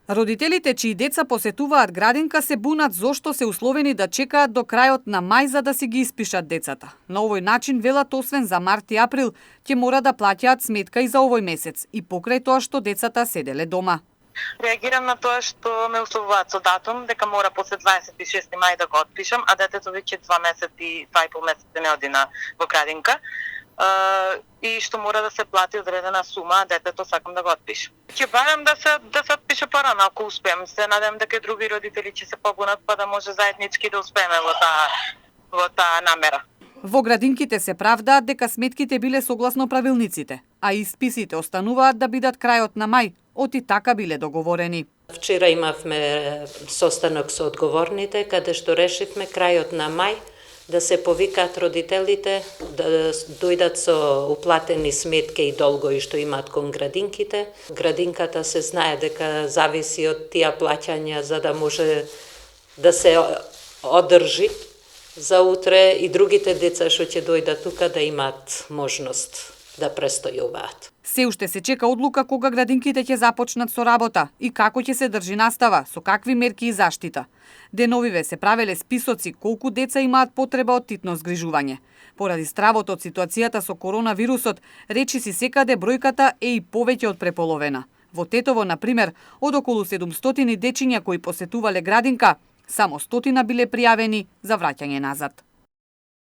Родителите чии деца посетуваат градинка се бунат зошто се условени да чекаат до крајот на мај за да си ги испишат децата. На овој начин велат освен за март и април ќе мора да плаќаат сметка и за овој месец и покрај тоа што децата седеле дома. Реагирам на тоа што ме условуваат со датум дека мора после 26 мај да го отпишам, а детето веќе 2 месеци, 2,5 месеци не оди во градинка. И што мора да се плати одредена сума, а детето сакам да го отпишам. Ќе барам да се отпише порано, ако успеам. Се надевам дека други родители ќе се побунат па да може заеднички да успееме во таа намера. Во градинките се правдаат дека сметките биле согласно правилниците, а исписите остануваат да бидат крајот на мај, оти така биле договорени. Вчера имавме состанок со одговорните, каде што решивме крајот на мај да се повикаат родителите, да дојдат со уплатени сметки и долгови што имаат кон градинките. Градинката се знае дека зависи од тие плаќања за да може да се одржи за утре и другите деца што ќе дојдат тука да имаат можност да престојуваат. Се уште се чека одлука кога градинките ќе започнат со работа и како ќе се држи настава, со какви мерки и заштита. Деновиве се правеле списоци колку деца имаат потреба од титно згрижување. Поради стравот од ситуацијата со коронавирусот, речиси секаде бројката е и повеќе од преполовена. Во Тетово, например, од околу 700 дечиња кои посетувале градинка, само 100 биле пријавени за враќање назад.